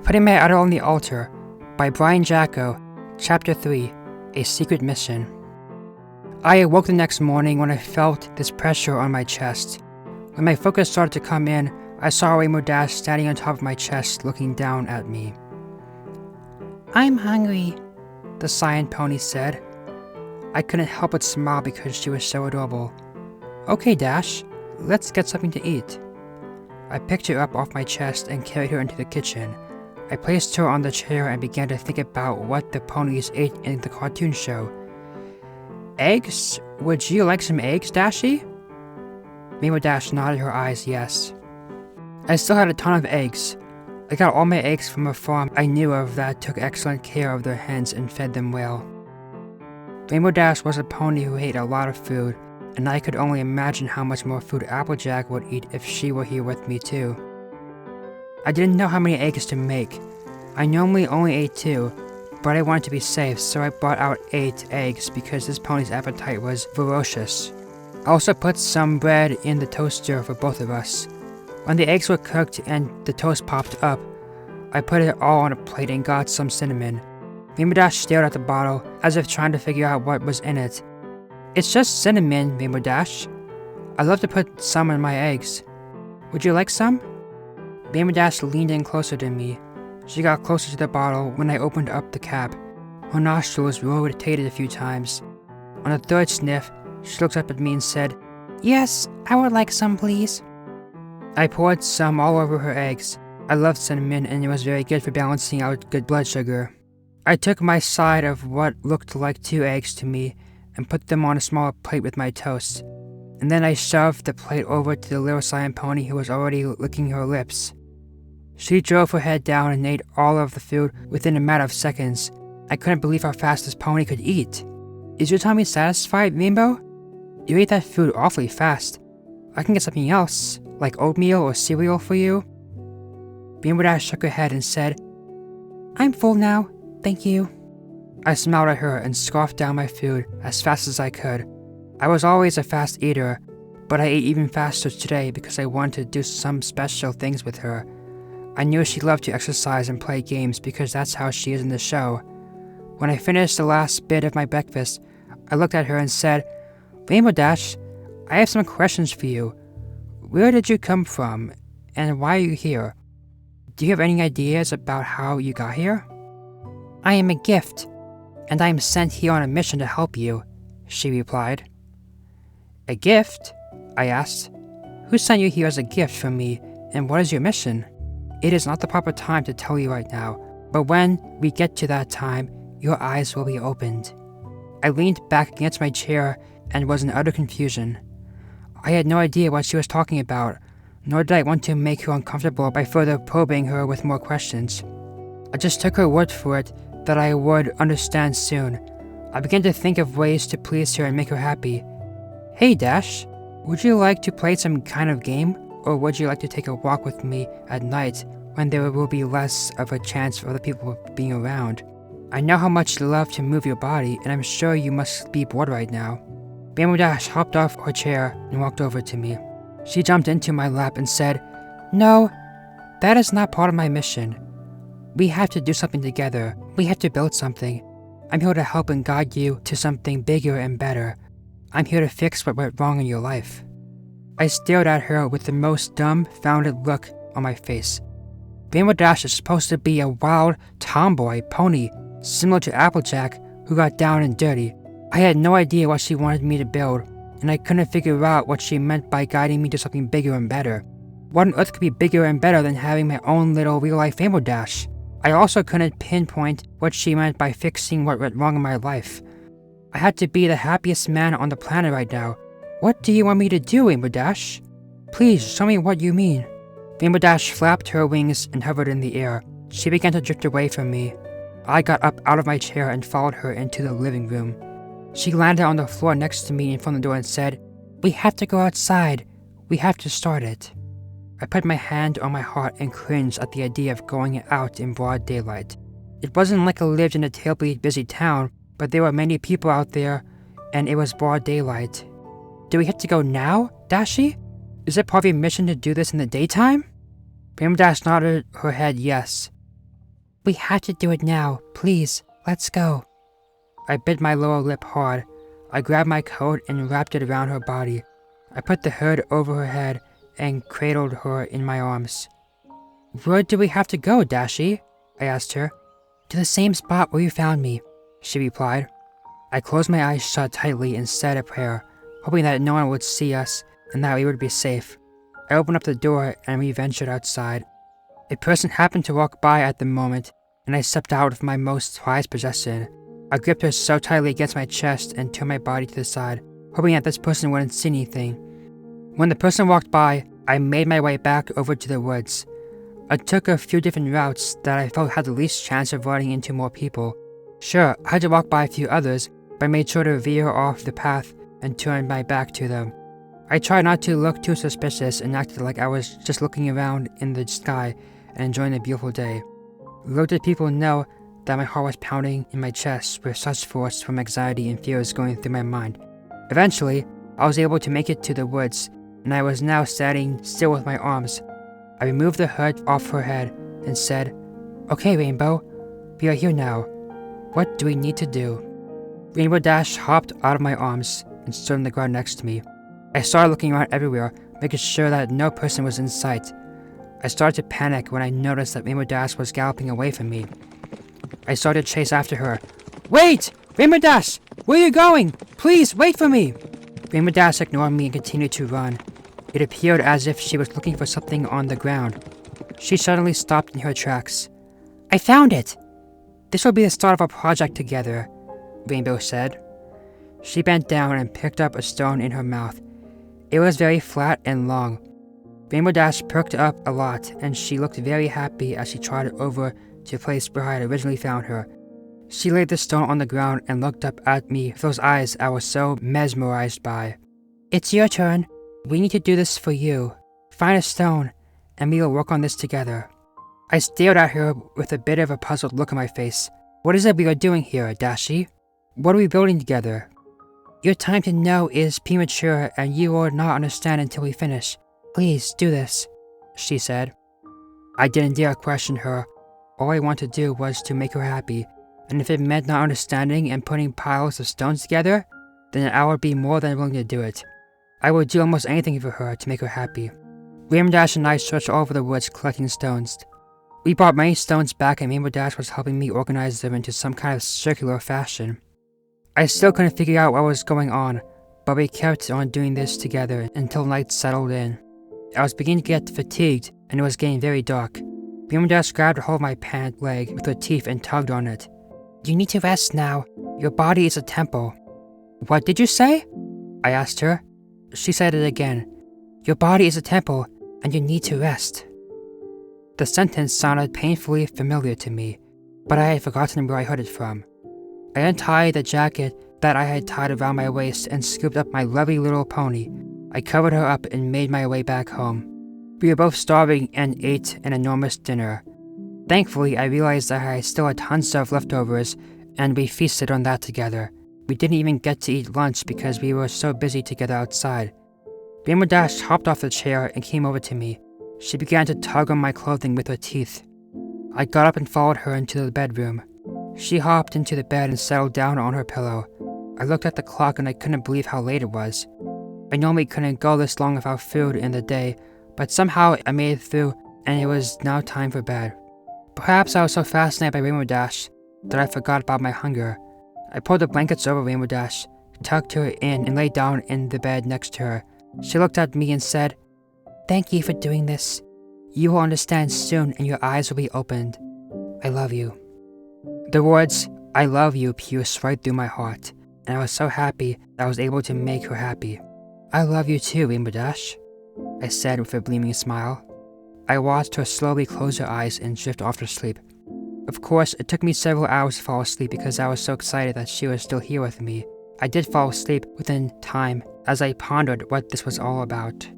Putting My Idol on the Altar by Brian Jacko, Chapter 3, A Secret Mission. I awoke the next morning when I felt this pressure on my chest. When my focus started to come in, I saw Rainbow Dash standing on top of my chest looking down at me. "I'm hungry," the cyan pony said. I couldn't help but smile because she was so adorable. "Okay, Dash, let's get something to eat." I picked her up off my chest and carried her into the kitchen. I placed her on the chair and began to think about what the ponies ate in the cartoon show. "Eggs? Would you like some eggs, Dashie?" Rainbow Dash nodded her eyes yes. I still had a ton of eggs. I got all my eggs from a farm I knew of that took excellent care of their hens and fed them well. Rainbow Dash was a pony who ate a lot of food, and I could only imagine how much more food Applejack would eat if she were here with me too. I didn't know how many eggs to make. I normally only ate 2, but I wanted to be safe, so I brought out 8 eggs because this pony's appetite was ferocious. I also put some bread in the toaster for both of us. When the eggs were cooked and the toast popped up, I put it all on a plate and got some cinnamon. Rainbow Dash stared at the bottle, as if trying to figure out what was in it. "It's just cinnamon, Rainbow Dash. I'd love to put some in my eggs. Would you like some?" Rainbow Dash leaned in closer to me. She got closer to the bottle when I opened up the cap. Her nostrils rotated a few times. On the third sniff, she looked up at me and said, "Yes, I would like some, please." I poured some all over her eggs. I loved cinnamon and it was very good for balancing out good blood sugar. I took my side of what looked like 2 eggs to me and put them on a smaller plate with my toast. And then I shoved the plate over to the little cyan pony who was already licking her lips. She drove her head down and ate all of the food within a matter of seconds. I couldn't believe how fast this pony could eat. "Is your tummy satisfied, Rainbow? You ate that food awfully fast. I can get something else, like oatmeal or cereal for you." Rainbow Dash shook her head and said, "I'm full now, thank you." I smiled at her and scoffed down my food as fast as I could. I was always a fast eater, but I ate even faster today because I wanted to do some special things with her. I knew she loved to exercise and play games because that's how she is in the show. When I finished the last bit of my breakfast, I looked at her and said, "Rainbow Dash, I have some questions for you. Where did you come from, and why are you here? Do you have any ideas about how you got here?" "I am a gift, and I am sent here on a mission to help you," she replied. "A gift?" I asked. "Who sent you here as a gift from me, and what is your mission?" "It is not the proper time to tell you right now, but when we get to that time, your eyes will be opened." I leaned back against my chair and was in utter confusion. I had no idea what she was talking about, nor did I want to make her uncomfortable by further probing her with more questions. I just took her word for it that I would understand soon. I began to think of ways to please her and make her happy. "Hey Dash, would you like to play some kind of game? Or would you like to take a walk with me at night when there will be less of a chance for other people being around? I know how much you love to move your body, and I'm sure you must be bored right now." Rainbow Dash hopped off her chair and walked over to me. She jumped into my lap and said, "No, that is not part of my mission. We have to do something together. We have to build something. I'm here to help and guide you to something bigger and better. I'm here to fix what went wrong in your life." I stared at her with the most dumbfounded look on my face. Rainbow Dash is supposed to be a wild tomboy pony, similar to Applejack, who got down and dirty. I had no idea what she wanted me to build, and I couldn't figure out what she meant by guiding me to something bigger and better. What on earth could be bigger and better than having my own little real-life Rainbow Dash? I also couldn't pinpoint what she meant by fixing what went wrong in my life. I had to be the happiest man on the planet right now. "What do you want me to do, Rainbow Dash? Please show me what you mean." Rainbow Dash flapped her wings and hovered in the air. She began to drift away from me. I got up out of my chair and followed her into the living room. She landed on the floor next to me in front of the door and said, "We have to go outside. We have to start it." I put my hand on my heart and cringed at the idea of going out in broad daylight. It wasn't like I lived in a terribly busy town, but there were many people out there, and it was broad daylight. "Do we have to go now, Dashie? Is it part of your mission to do this in the daytime?" Rainbow Dash nodded her head yes. We have to do it now. Please, let's go. I bit my lower lip hard. I grabbed my coat and wrapped it around her body. I put the hood over her head and cradled her in my arms. Where do we have to go, Dashi? I asked her. To the same spot where you found me, she replied. I closed my eyes shut tightly and said a prayer, hoping that no one would see us and that we would be safe. I opened up the door and we ventured outside. A person happened to walk by at the moment, and I stepped out with my most prized possession. I gripped her so tightly against my chest and turned my body to the side, hoping that this person wouldn't see anything. When the person walked by, I made my way back over to the woods. I took a few different routes that I felt had the least chance of running into more people. Sure, I had to walk by a few others, but I made sure to veer off the path and turn my back to them. I tried not to look too suspicious and acted like I was just looking around in the sky and enjoying the beautiful day. Little did people know that my heart was pounding in my chest with such force from anxiety and fears going through my mind. Eventually, I was able to make it to the woods, and I was now standing still with my arms. I removed the hood off her head and said, "Okay, Rainbow, we are here now. What do we need to do?" Rainbow Dash hopped out of my arms and stood on the ground next to me. I started looking around everywhere, making sure that no person was in sight. I started to panic when I noticed that Rainbow Dash was galloping away from me. I started to chase after her. "Wait! Rainbow Dash! Where are you going? Please, wait for me!" Rainbow Dash ignored me and continued to run. It appeared as if she was looking for something on the ground. She suddenly stopped in her tracks. "I found it! This will be the start of our project together," Rainbow said. She bent down and picked up a stone in her mouth. It was very flat and long. Rainbow Dash perked up a lot, and she looked very happy as she trotted over to the place where I had originally found her. She laid the stone on the ground and looked up at me with those eyes I was so mesmerized by. "It's your turn. We need to do this for you. Find a stone, and we will work on this together." I stared at her with a bit of a puzzled look on my face. "What is it we are doing here, Dashi? What are we building together?" "Your time to know is premature, and you will not understand until we finish. Please, do this," she said. I didn't dare question her. All I wanted to do was to make her happy, and if it meant not understanding and putting piles of stones together, then I would be more than willing to do it. I would do almost anything for her to make her happy. Rainbow Dash and I searched all over the woods collecting stones. We brought many stones back, and Rainbow Dash was helping me organize them into some kind of circular fashion. I still couldn't figure out what was going on, but we kept on doing this together until night settled in. I was beginning to get fatigued, and it was getting very dark. Rainbow Dash grabbed a hold of my pant leg with her teeth and tugged on it. "You need to rest now. Your body is a temple." "What did you say?" I asked her. She said it again. "Your body is a temple, and you need to rest." The sentence sounded painfully familiar to me, but I had forgotten where I heard it from. I untied the jacket that I had tied around my waist and scooped up my lovely little pony. I covered her up and made my way back home. We were both starving and ate an enormous dinner. Thankfully, I realized that I still had tons of leftovers, and we feasted on that together. We didn't even get to eat lunch because we were so busy together outside. Rainbow Dash hopped off the chair and came over to me. She began to tug on my clothing with her teeth. I got up and followed her into the bedroom. She hopped into the bed and settled down on her pillow. I looked at the clock and I couldn't believe how late it was. I normally couldn't go this long without food in the day, but somehow I made it through and it was now time for bed. Perhaps I was so fascinated by Rainbow Dash that I forgot about my hunger. I pulled the blankets over Rainbow Dash, tucked her in, and lay down in the bed next to her. She looked at me and said, "Thank you for doing this. You will understand soon and your eyes will be opened. I love you." The words, "I love you," pierced right through my heart, and I was so happy that I was able to make her happy. "I love you too, Rainbow Dash," I said with a gleaming smile. I watched her slowly close her eyes and drift off to sleep. Of course, it took me several hours to fall asleep because I was so excited that she was still here with me. I did fall asleep within time as I pondered what this was all about.